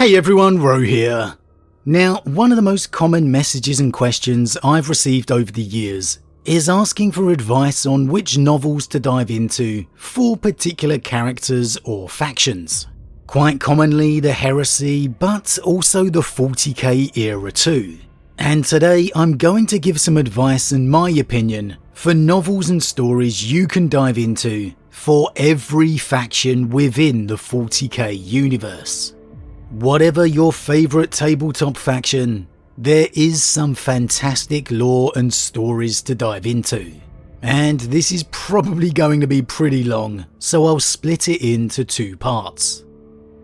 Hey everyone, Rho here. Now, one of the most common messages and questions I've received over the years is asking for advice on which novels to dive into for particular characters or factions. Quite commonly the Heresy, but also the 40k era too. And today I'm going to give some advice and my opinion for novels and stories you can dive into for every faction within the 40k universe. Whatever your favourite tabletop faction, there is some fantastic lore and stories to dive into. And this is probably going to be pretty long, so I'll split it into two parts.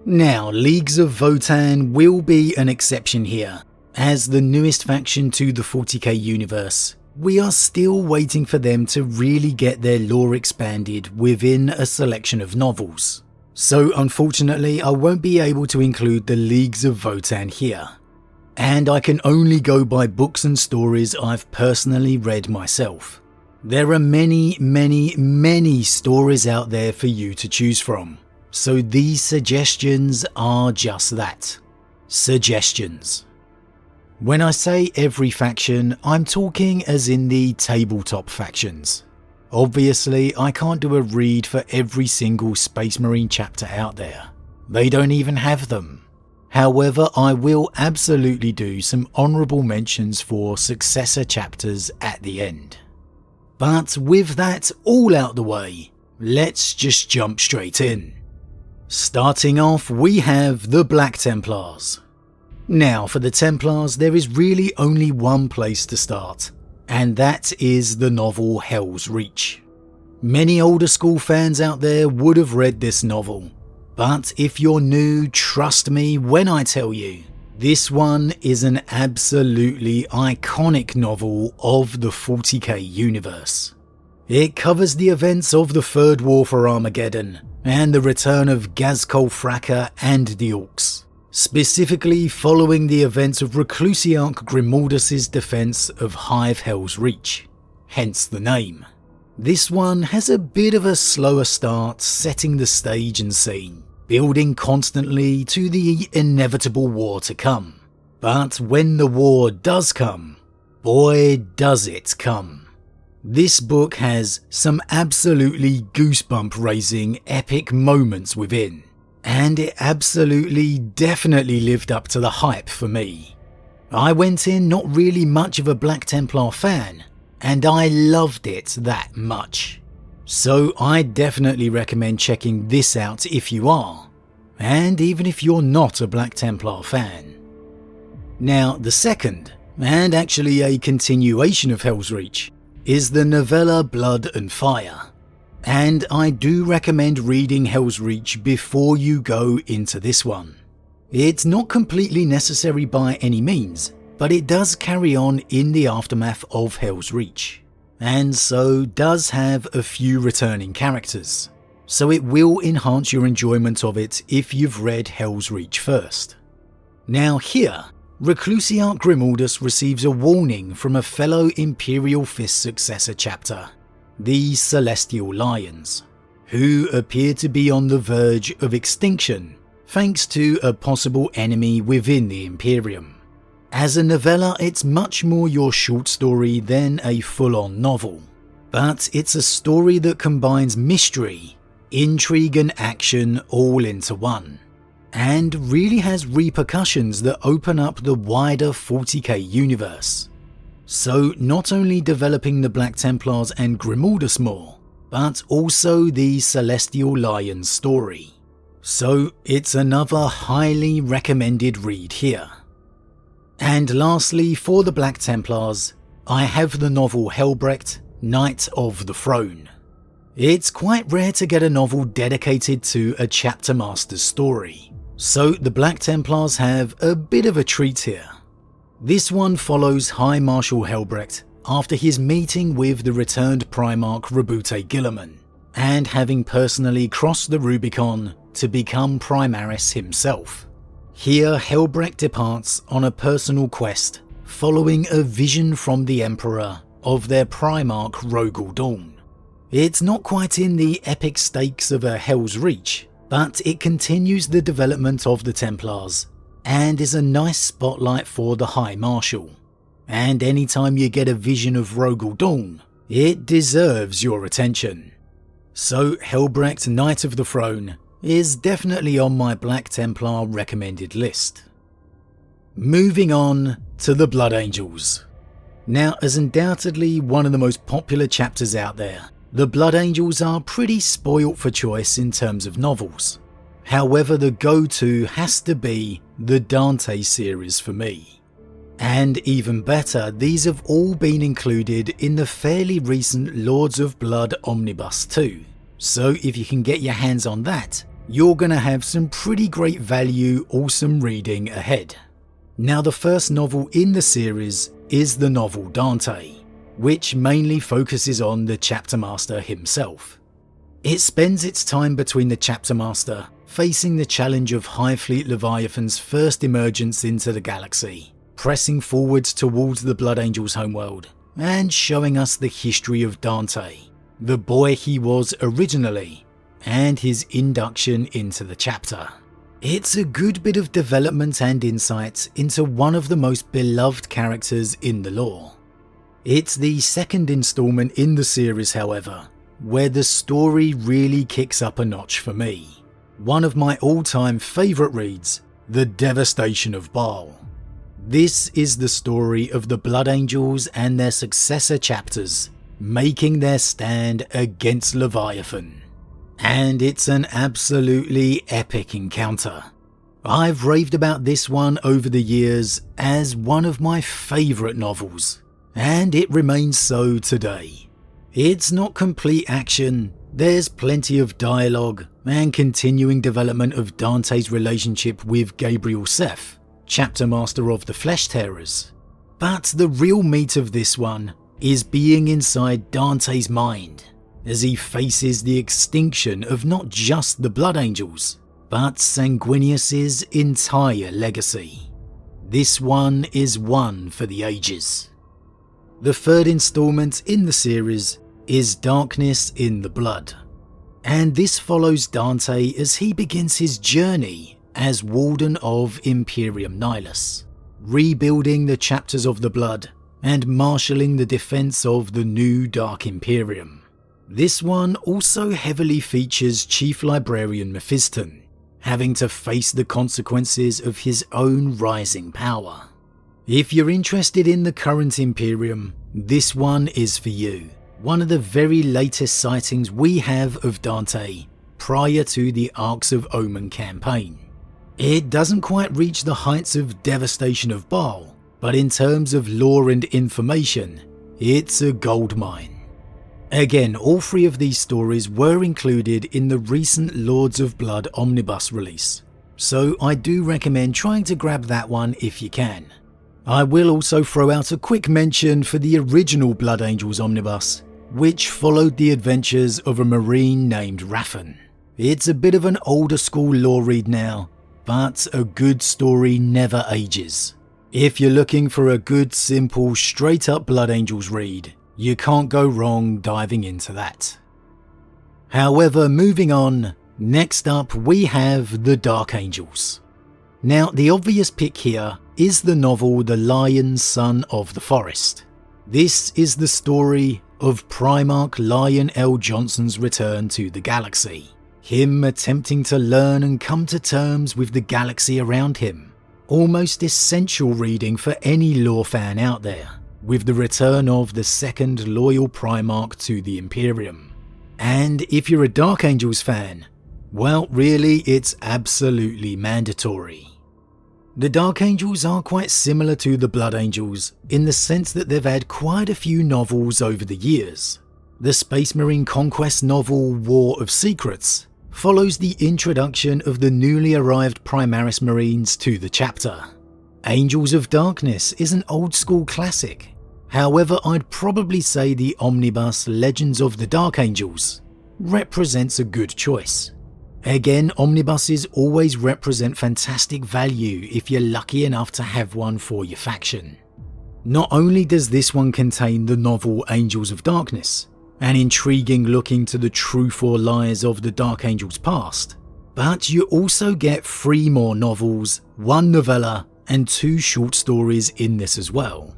Now, Leagues of Votann will be an exception here. As the newest faction to the 40k universe, we are still waiting for them to really get their lore expanded within a selection of novels. So unfortunately I won't be able to include the Leagues of Votann here. And I can only go by books and stories I've personally read myself. There are many stories out there for you to choose from. So these suggestions are just that. Suggestions. When I say every faction, I'm talking as in the tabletop factions. Obviously, I can't do a read for every single Space Marine chapter out there. They don't even have them. However, I will absolutely do some honourable mentions for successor chapters at the end. But with that all out the way, let's just jump straight in. Starting off, we have the Black Templars. Now, for the Templars, there is really only one place to start. And that is the novel Hell's Reach. Many older school fans out there would have read this novel, but if you're new, trust me when I tell you, this one is an absolutely iconic novel of the 40k universe. It covers the events of the Third War for Armageddon, and the return of Ghazghkull Thraka and the Orcs. Specifically following the events of Reclusiarch Grimaldus' defence of Hive Hell's Reach, hence the name. This one has a bit of a slower start, setting the stage and scene, building constantly to the inevitable war to come. But when the war does come, boy does it come. This book has some absolutely goosebump-raising epic moments within. And it absolutely definitely lived up to the hype for me. I went in not really much of a Black Templar fan, and I loved it that much. So I definitely recommend checking this out if you are, and even if you're not a Black Templar fan. Now the second, and actually a continuation of Hell's Reach, is the novella Blood and Fire. And I do recommend reading Hell's Reach before you go into this one. It's not completely necessary by any means, but it does carry on in the aftermath of Hell's Reach, and so does have a few returning characters, so it will enhance your enjoyment of it if you've read Hell's Reach first. Now here, Reclusiarch Grimaldus receives a warning from a fellow Imperial Fists successor chapter, the Celestial Lions, who appear to be on the verge of extinction thanks to a possible enemy within the Imperium. As a novella, it's much more your short story than a full-on novel, but it's a story that combines mystery, intrigue and action all into one, and really has repercussions that open up the wider 40k universe. So not only developing the Black Templars and Grimaldus more, but also the Celestial Lions story. So it's another highly recommended read here. And lastly, for the Black Templars, I have the novel Helbrecht, Knight of the Throne. It's quite rare to get a novel dedicated to a chapter master's story, so the Black Templars have a bit of a treat here. This one follows High Marshal Helbrecht after his meeting with the returned Primarch Rabute Guilliman, and having personally crossed the Rubicon to become Primaris himself. Here Helbrecht departs on a personal quest following a vision from the Emperor of their Primarch Rogel Dawn. It's not quite in the epic stakes of a Hell's Reach, but it continues the development of the Templars and is a nice spotlight for the High Marshal. And anytime you get a vision of Rogel Dawn, it deserves your attention. So Helbrecht Knight of the Throne is definitely on my Black Templar recommended list. Moving on to the Blood Angels. Now, as undoubtedly one of the most popular chapters out there, the Blood Angels are pretty spoilt for choice in terms of novels. However, the go-to has to be the Dante series for me. And even better, these have all been included in the fairly recent Lords of Blood Omnibus 2. So if you can get your hands on that, you're gonna have some pretty great value, awesome reading ahead. Now, the first novel in the series is the novel Dante, which mainly focuses on the Chapter Master himself. It spends its time between the Chapter Master facing the challenge of High Fleet Leviathan's first emergence into the galaxy, pressing forwards towards the Blood Angels' homeworld, and showing us the history of Dante, the boy he was originally, and his induction into the chapter. It's a good bit of development and insight into one of the most beloved characters in the lore. It's the second installment in the series, however, where the story really kicks up a notch for me. One of my all-time favourite reads, The Devastation of Baal. This is the story of the Blood Angels and their successor chapters making their stand against Leviathan. And it's an absolutely epic encounter. I've raved about this one over the years as one of my favourite novels, and it remains so today. It's not complete action, there's plenty of dialogue and continuing development of Dante's relationship with Gabriel Seth, Chapter Master of the Flesh Tearers. But the real meat of this one is being inside Dante's mind, as he faces the extinction of not just the Blood Angels, but Sanguinius's entire legacy. This one is one for the ages. The third installment in the series is Darkness in the Blood, and this follows Dante as he begins his journey as Warden of Imperium Nihilus, rebuilding the chapters of the Blood and marshalling the defense of the new Dark Imperium. This one also heavily features Chief Librarian Mephiston, having to face the consequences of his own rising power. If you're interested in the current Imperium, this one is for you. One of the very latest sightings we have of Dante prior to the Arcs of Omen campaign. It doesn't quite reach the heights of Devastation of Baal, but in terms of lore and information, it's a goldmine. Again, all three of these stories were included in the recent Lords of Blood Omnibus release, so I do recommend trying to grab that one if you can. I will also throw out a quick mention for the original Blood Angels Omnibus, which followed the adventures of a Marine named Raffen. It's a bit of an older school lore read now, but a good story never ages. If you're looking for a good, simple, straight up Blood Angels read, you can't go wrong diving into that. However, moving on, next up we have the Dark Angels. Now, the obvious pick here is the novel The Lion Son of the Forest. This is the story of Primarch Lion L. Johnson's return to the galaxy, him attempting to learn and come to terms with the galaxy around him. Almost essential reading for any lore fan out there, with the return of the second loyal Primarch to the Imperium. And if you're a Dark Angels fan, well, really, it's absolutely mandatory. The Dark Angels are quite similar to the Blood Angels in the sense that they've had quite a few novels over the years. The Space Marine conquest novel War of Secrets follows the introduction of the newly arrived Primaris Marines to the chapter. Angels of Darkness is an old school classic. However, I'd probably say the omnibus Legends of the Dark Angels represents a good choice. Again, omnibuses always represent fantastic value if you're lucky enough to have one for your faction. Not only does this one contain the novel Angels of Darkness, an intriguing look into the truth or lies of the Dark Angels' past, But you also get 3 more novels, 1 novella, and 2 short stories in this as well.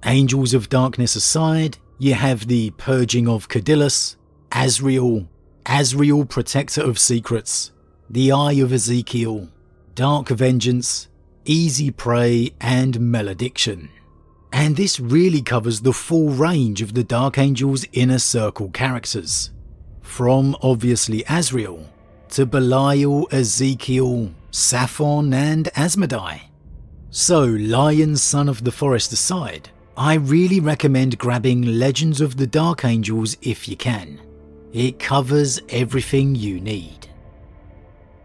Angels of Darkness aside, you have the Purging of Cadillus, Azrael Protector of Secrets, The Eye of Ezekiel, Dark Vengeance, Easy Prey, and Malediction. And this really covers the full range of the Dark Angel's Inner Circle characters, from obviously Azrael to Belial, Ezekiel, Saphon, and Asmodai. So, Lion Son of the Forest aside, I really recommend grabbing Legends of the Dark Angels if you can. It covers everything you need.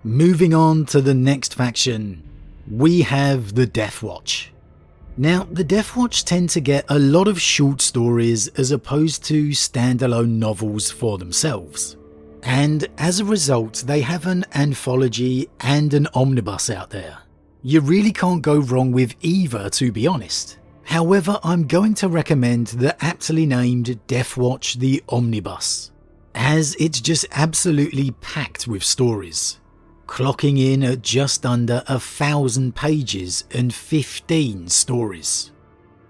Moving on to the next faction, we have the Deathwatch. Now, the Deathwatch tend to get a lot of short stories as opposed to standalone novels for themselves. And as a result, they have an anthology and an omnibus out there. You really can't go wrong with either, to be honest. However, I'm going to recommend the aptly named Deathwatch the Omnibus, as it's just absolutely packed with stories, clocking in at just under 1,000 pages and 15 stories.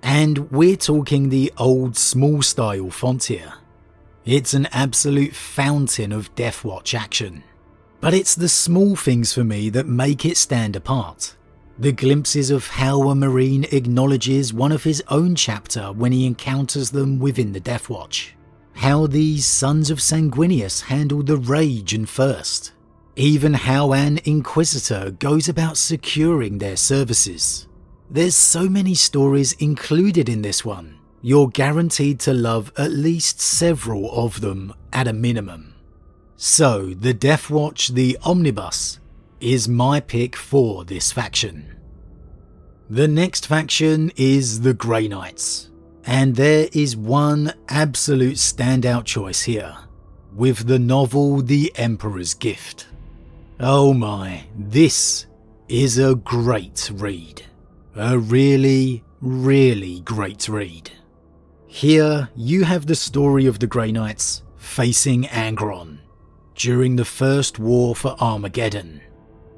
And we're talking the old small style font here. It's an absolute fountain of Deathwatch action. But it's the small things for me that make it stand apart. The glimpses of how a Marine acknowledges one of his own chapter when he encounters them within the Deathwatch. How these Sons of Sanguinius handle the rage and thirst. Even how an Inquisitor goes about securing their services. There's so many stories included in this one, you're guaranteed to love at least several of them at a minimum. So the Deathwatch the Omnibus is my pick for this faction. The next faction is the Grey Knights, and there is one absolute standout choice here, with the novel The Emperor's Gift. Oh my, this is a great read. A really, really great read. Here you have the story of the Grey Knights facing Angron during the First War for Armageddon,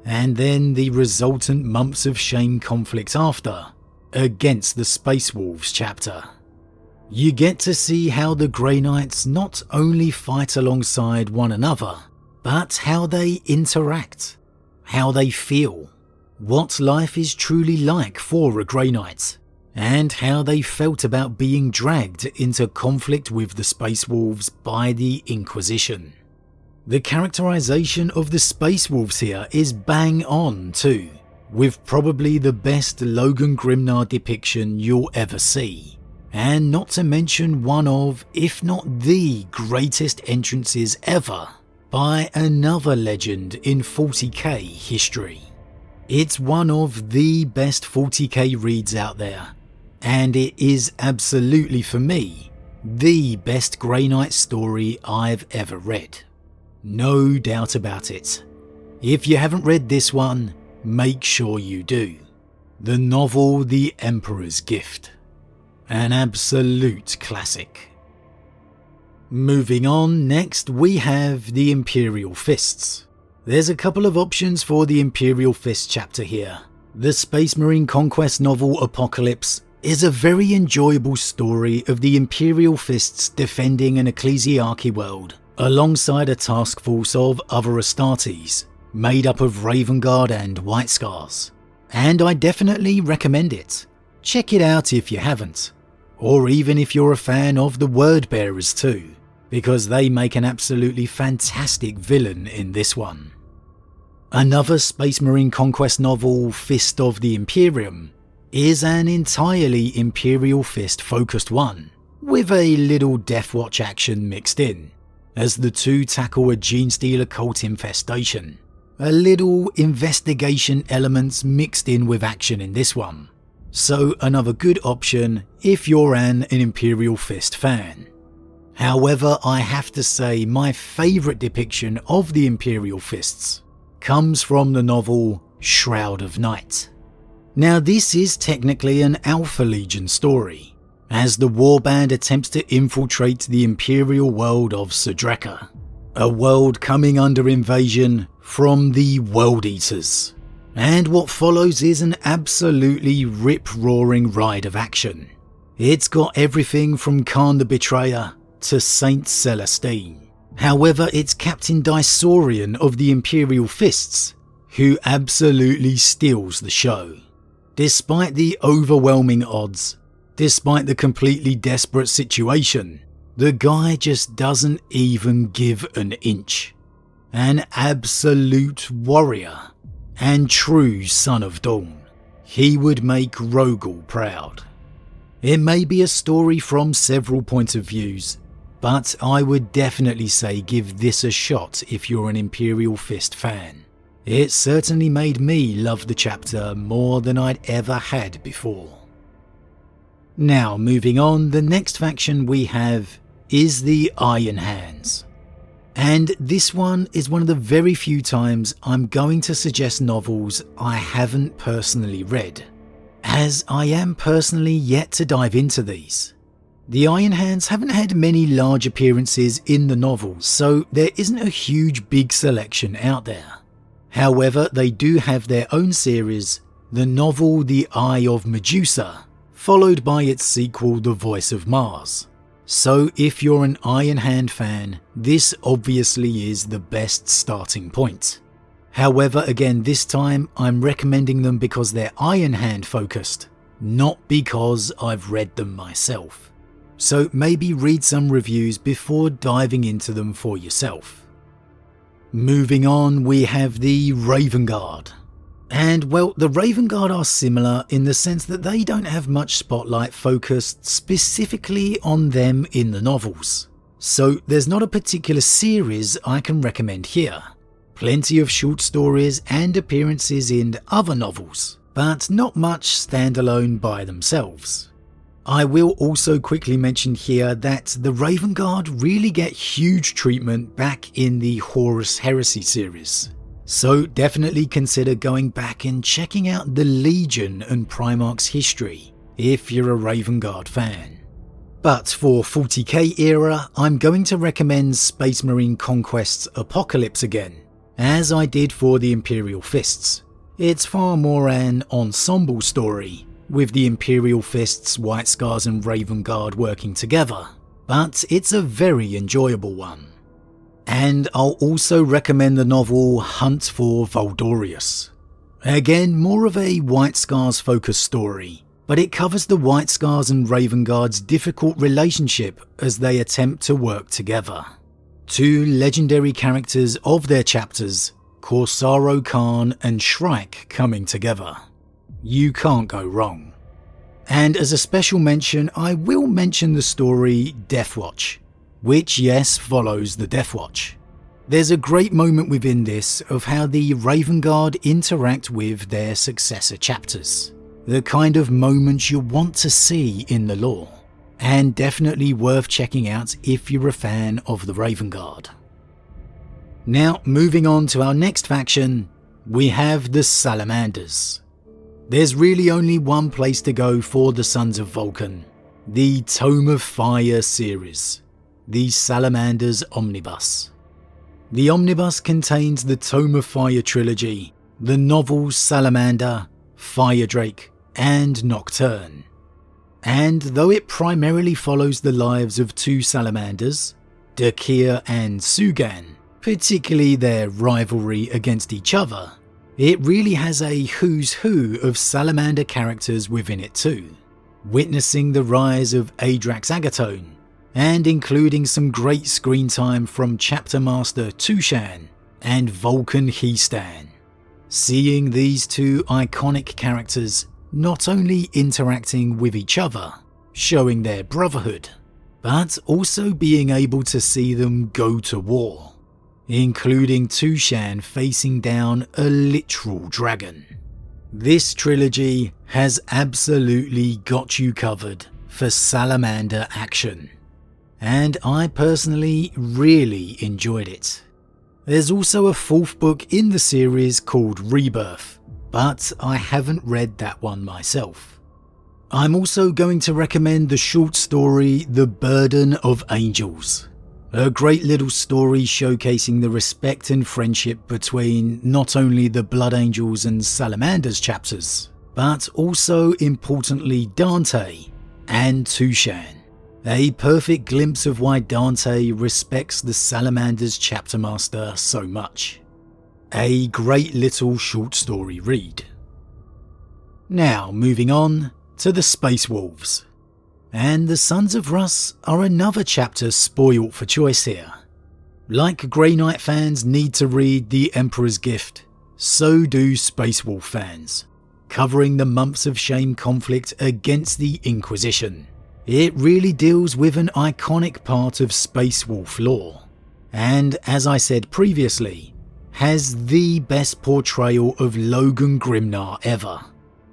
and then the resultant Months of Shame conflict after, against the Space Wolves chapter. You get to see how the Grey Knights not only fight alongside one another, but how they interact, how they feel, what life is truly like for a Grey Knight, and how they felt about being dragged into conflict with the Space Wolves by the Inquisition. The characterization of the Space Wolves here is bang on too, with probably the best Logan Grimnar depiction you'll ever see, and not to mention one of, if not the greatest entrances ever, by another legend in 40k history. It's one of the best 40k reads out there, and it is absolutely for me, the best Grey Knight story I've ever read. No doubt about it. If you haven't read this one, make sure you do. The novel The Emperor's Gift. An absolute classic. Moving on, next we have the Imperial Fists. There's a couple of options for the Imperial Fist chapter here. The Space Marine Conquest novel Apocalypse is a very enjoyable story of the Imperial Fists defending an ecclesiarchy world, alongside a task force of other Astartes, made up of Raven Guard and White Scars. And I definitely recommend it. Check it out if you haven't, or even if you're a fan of the Word Bearers too, because they make an absolutely fantastic villain in this one. Another Space Marine Conquest novel, Fist of the Imperium, is an entirely Imperial Fist focused one, with a little Deathwatch action mixed in, as the two tackle a Genestealer cult infestation. A little investigation elements mixed in with action in this one, so another good option if you're an Imperial Fist fan. However, I have to say my favourite depiction of the Imperial Fists comes from the novel Shroud of Night. Now this is technically an Alpha Legion story, as the warband attempts to infiltrate the Imperial world of Sudreka, a world coming under invasion from the World Eaters. And what follows is an absolutely rip-roaring ride of action. It's got everything from Khan the Betrayer to Saint Celestine. However, it's Captain Dysorian of the Imperial Fists who absolutely steals the show. Despite the overwhelming odds, despite the completely desperate situation, the guy just doesn't even give an inch. An absolute warrior and true son of Dawn. He would make Rogel proud. It may be a story from several points of views, but I would definitely say give this a shot if you're an Imperial Fist fan. It certainly made me love the chapter more than I'd ever had before. Now moving on, the next faction we have is the Iron Hands. And this one is one of the very few times I'm going to suggest novels I haven't personally read, as I am personally yet to dive into these. The Iron Hands haven't had many large appearances in the novels, so there isn't a huge big selection out there. However, they do have their own series, the novel The Eye of Medusa, followed by its sequel The Voice of Mars. So if you're an Iron Hand fan, this obviously is the best starting point. However, again this time I'm recommending them because they're Iron Hand focused, not because I've read them myself. So maybe read some reviews before diving into them for yourself. Moving on, we have the Raven Guard. And well, the Raven Guard are similar in the sense that they don't have much spotlight focused specifically on them in the novels. So there's not a particular series I can recommend here. Plenty of short stories and appearances in other novels, but not much standalone by themselves. I will also quickly mention here that the Raven Guard really get huge treatment back in the Horus Heresy series. So definitely consider going back and checking out the Legion and Primarch's history if you're a Raven Guard fan. But for 40k era, I'm going to recommend Space Marine Conquest's Apocalypse again, as I did for the Imperial Fists. It's far more an ensemble story, with the Imperial Fists, White Scars and Raven Guard working together, but it's a very enjoyable one. And I'll also recommend the novel Hunt for Voldorius. Again, more of a White Scars focused story, but it covers the White Scars and Raven Guard's difficult relationship as they attempt to work together. Two legendary characters of their chapters, Corsaro Khan and Shrike, coming together. You can't go wrong. And as a special mention, I will mention the story Deathwatch, which yes follows the Deathwatch. There's a great moment within this of how the Raven Guard interact with their successor chapters. The kind of moments you want to see in the lore, and definitely worth checking out if you're a fan of the Raven Guard. Now moving on to our next faction, we have the Salamanders. There's really only one place to go for the Sons of Vulcan, the Tome of Fire series, the Salamanders Omnibus. The Omnibus contains the Tome of Fire trilogy, the novels Salamander, Fire Drake, and Nocturne. And though it primarily follows the lives of two Salamanders, Dakir and Sugan, particularly their rivalry against each other, it really has a who's who of Salamander characters within it too, witnessing the rise of Adrax Agatone, and including some great screen time from Chapter Master Tushan and Vulcan Heastan. Seeing these two iconic characters not only interacting with each other, showing their brotherhood, but also being able to see them go to war, including Tushan facing down a literal dragon. This trilogy has absolutely got you covered for Salamander action, and I personally really enjoyed it. There's also a fourth book in the series called Rebirth, but I haven't read that one myself. I'm also going to recommend the short story The Burden of Angels. A great little story showcasing the respect and friendship between not only the Blood Angels and Salamanders chapters, but also importantly Dante and Tushan. A perfect glimpse of why Dante respects the Salamanders chapter master so much. A great little short story read. Now moving on to the Space Wolves. And the Sons of Russ are another chapter spoilt for choice here. Like Grey Knight fans need to read The Emperor's Gift, so do Space Wolf fans, covering the months of shame conflict against the Inquisition. It really deals with an iconic part of Space Wolf lore, and as I said previously, has the best portrayal of Logan Grimnar ever,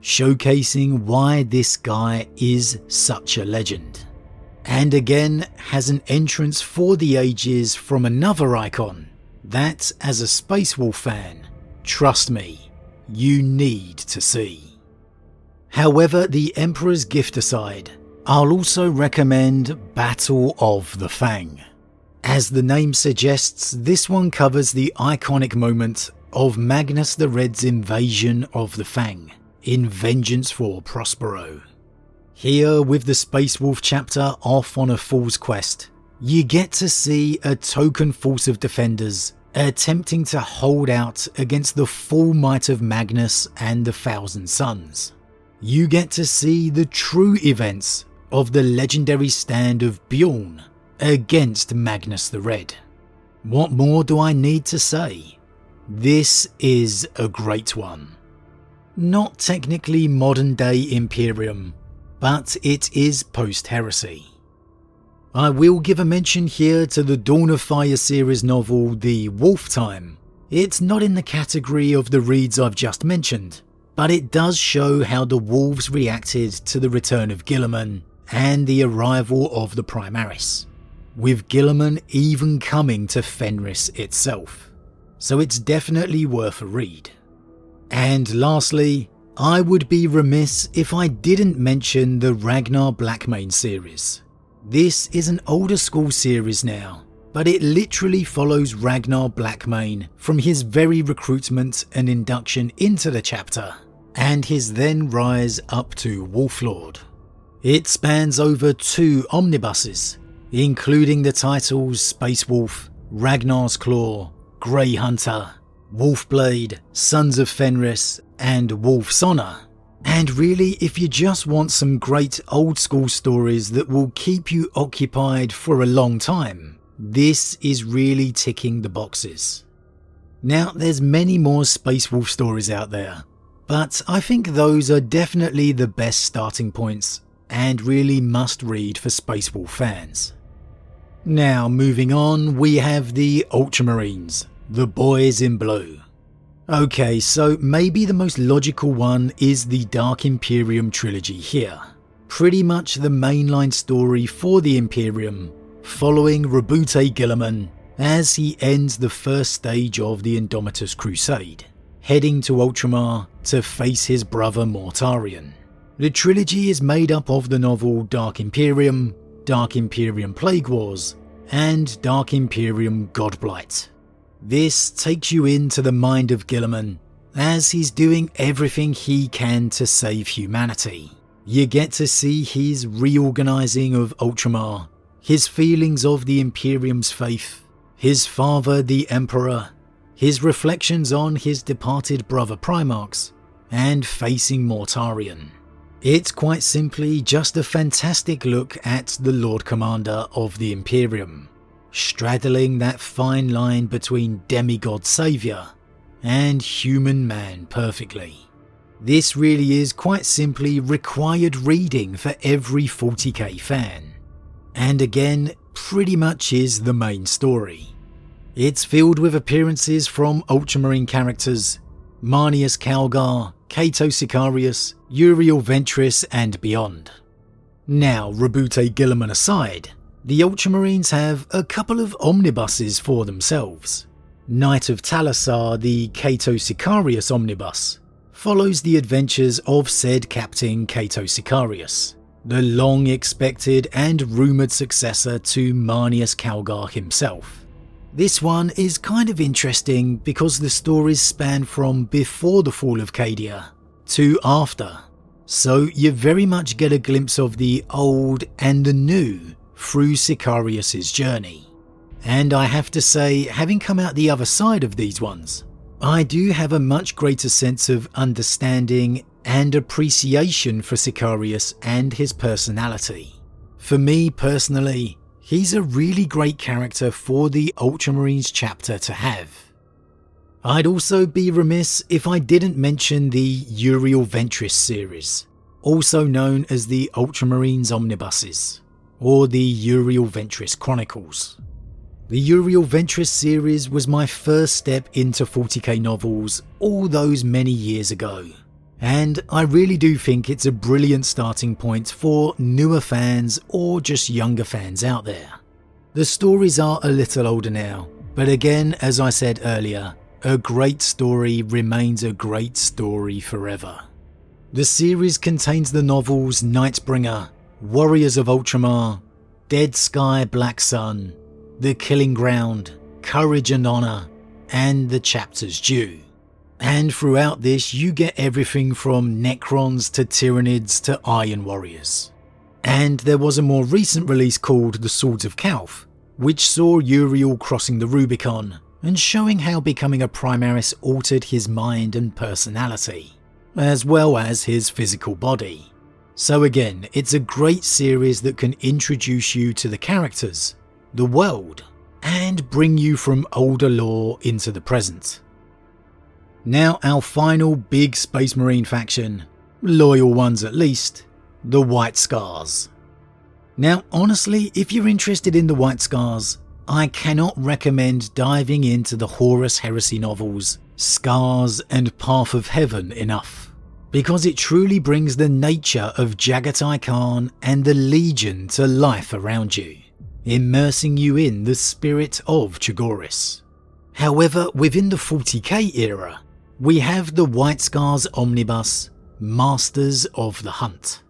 showcasing why this guy is such a legend. And again has an entrance for the ages from another icon that, as a Space Wolf fan, trust me, you need to see. However, The Emperor's Gift aside, I'll also recommend Battle of the Fang. As the name suggests, this one covers the iconic moment of Magnus the Red's invasion of the Fang in Vengeance for Prospero. Here, with the Space Wolf chapter off on a fool's quest, you get to see a token force of defenders attempting to hold out against the full might of Magnus and the Thousand Sons. You get to see the true events of the legendary stand of Bjorn against Magnus the Red. What more do I need to say? This is a great one. Not technically modern day Imperium, but it is post-heresy. I will give a mention here to the Dawn of Fire series novel The Wolf Time. It's not in the category of the reads I've just mentioned, but it does show how the Wolves reacted to the return of Guilliman and the arrival of the Primaris, with Guilliman even coming to Fenris itself, so it's definitely worth a read. And lastly, I would be remiss if I didn't mention the Ragnar Blackmane series. This is an older school series now, but it literally follows Ragnar Blackmane from his very recruitment and induction into the chapter, and his then rise up to Wolf Lord. It spans over 2 omnibuses, including the titles Space Wolf, Ragnar's Claw, Grey Hunter, Wolfblade, Sons of Fenris, and Wolf's Honor. And really, if you just want some great old school stories that will keep you occupied for a long time, this is really ticking the boxes. Now, there's many more Space Wolf stories out there, but I think those are definitely the best starting points and really must read for Space Wolf fans. Now, moving on, we have the Ultramarines, the Boys in Blue. Okay, so maybe the most logical one is the Dark Imperium trilogy here. Pretty much the mainline story for the Imperium, following Rabute Guilliman as he ends the first stage of the Indomitus Crusade, heading to Ultramar to face his brother Mortarion. The trilogy is made up of the novel Dark Imperium Plague Wars, and Dark Imperium Godblight. This takes you into the mind of Guilliman as he's doing everything he can to save humanity. You get to see his reorganizing of Ultramar, his feelings of the Imperium's faith, his father the Emperor, his reflections on his departed brother Primarchs, and facing Mortarion. It's quite simply just a fantastic look at the Lord Commander of the Imperium, straddling that fine line between demigod saviour and human man perfectly. This really is quite simply required reading for every 40k fan, and again pretty much is the main story. It's filled with appearances from Ultramarine characters Marnius Calgar, Cato Sicarius, Uriel Ventris and beyond. Now, Rabute Guilliman aside, the Ultramarines have a couple of omnibuses for themselves. Knight of Talassar, the Cato Sicarius omnibus, follows the adventures of said Captain Cato Sicarius, the long-expected and rumoured successor to Marneus Calgar himself. This one is kind of interesting because the stories span from before the fall of Cadia to after, so you very much get a glimpse of the old and the new through Sicarius' journey. And I have to say, having come out the other side of these ones, I do have a much greater sense of understanding and appreciation for Sicarius and his personality. For me personally, he's a really great character for the Ultramarines chapter to have. I'd also be remiss if I didn't mention the Uriel Ventris series, also known as the Ultramarines Omnibuses, or the Uriel Ventris Chronicles. The Uriel Ventris series was my first step into 40k novels all those many years ago, and I really do think it's a brilliant starting point for newer fans or just younger fans out there. The stories are a little older now, but again, as I said earlier, a great story remains a great story forever. The series contains the novels Nightbringer, Warriors of Ultramar, Dead Sky Black Sun, The Killing Ground, Courage and Honour, and the chapters due. And throughout this you get everything from Necrons to Tyranids to Iron Warriors. And there was a more recent release called The Swords of Calth, which saw Uriel crossing the Rubicon and showing how becoming a Primaris altered his mind and personality, as well as his physical body. So again, it's a great series that can introduce you to the characters, the world, and bring you from older lore into the present. Now our final big Space Marine faction, loyal ones at least, the White Scars. Now honestly, if you're interested in the White Scars, I cannot recommend diving into the Horus Heresy novels, Scars and Path of Heaven enough, because it truly brings the nature of Jagatai Khan and the Legion to life around you, immersing you in the spirit of Chogoris. However, within the 40k era, we have the White Scars Omnibus, Masters of the Hunt,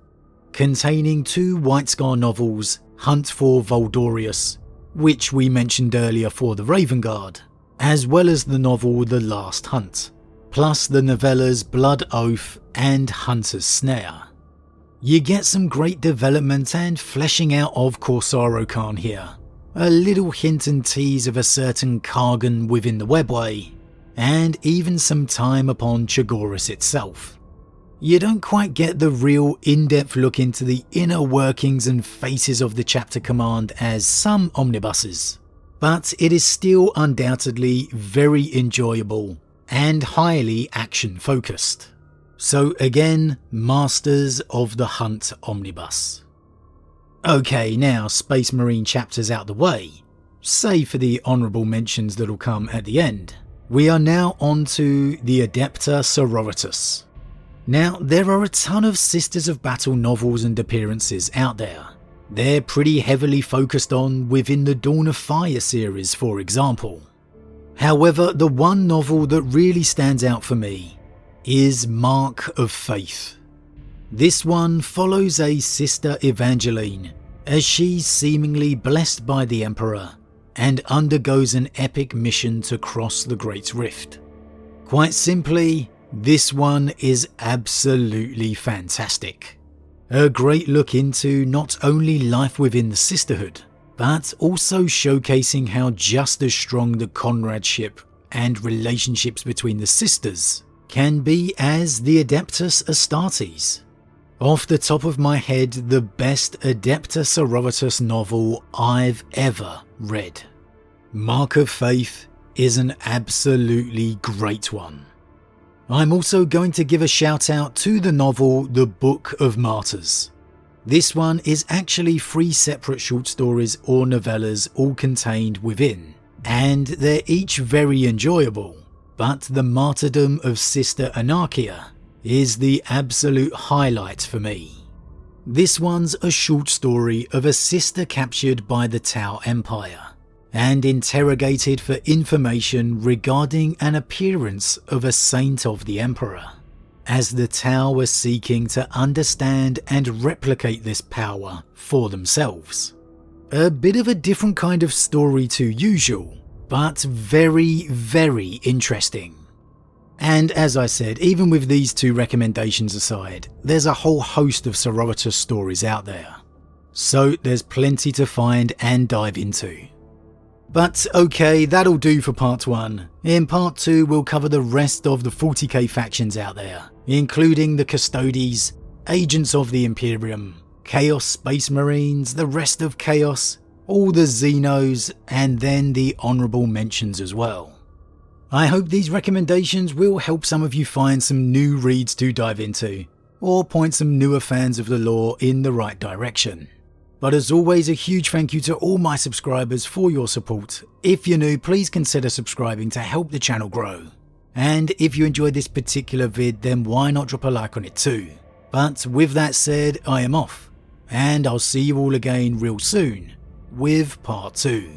containing 2 White Scar novels, Hunt for Voldorius, which we mentioned earlier for the Raven Guard, as well as the novel The Last Hunt, plus the novellas Blood Oath and Hunter's Snare. You get some great development and fleshing out of Corsaro Khan here, a little hint and tease of a certain Kargan within the Webway, and even some time upon Chogoris itself. You don't quite get the real in-depth look into the inner workings and faces of the chapter command as some omnibuses, but it is still undoubtedly very enjoyable and highly action focused. So again, Masters of the Hunt Omnibus. Okay, now Space Marine chapters out the way, save for the honourable mentions that'll come at the end. We are now on to the Adepta Sororitas. Now, there are a ton of Sisters of Battle novels and appearances out there. They're pretty heavily focused on within the Dawn of Fire series, for example. However, the one novel that really stands out for me is Mark of Faith. This one follows a Sister Evangeline as she's seemingly blessed by the Emperor and undergoes an epic mission to cross the Great Rift. Quite simply, this one is absolutely fantastic. A great look into not only life within the sisterhood, but also showcasing how just as strong the comradeship and relationships between the sisters can be as the Adeptus Astartes. Off the top of my head, the best Adepta Sororitas novel I've ever read. Mark of Faith is an absolutely great one. I'm also going to give a shout out to the novel The Book of Martyrs. This one is actually 3 separate short stories or novellas all contained within, and they're each very enjoyable, but the martyrdom of Sister Anarchia is the absolute highlight for me. This one's a short story of a sister captured by the Tau Empire and interrogated for information regarding an appearance of a saint of the Emperor. as the Tau were seeking to understand and replicate this power for themselves. A bit of a different kind of story to usual, but very, very interesting. And as I said, even with these two recommendations aside, there's a whole host of Sororitas stories out there. So there's plenty to find and dive into. But okay, that'll do for part 1. In part 2 we'll cover the rest of the 40k factions out there, including the Custodes, Agents of the Imperium, Chaos Space Marines, the rest of Chaos, all the Xenos, and then the honourable mentions as well. I hope these recommendations will help some of you find some new reads to dive into, or point some newer fans of the lore in the right direction. But as always, a huge thank you to all my subscribers for your support. If you're new, please consider subscribing to help the channel grow. And if you enjoyed this particular vid, then why not drop a like on it too. But with that said, I am off, and I'll see you all again real soon with part 2.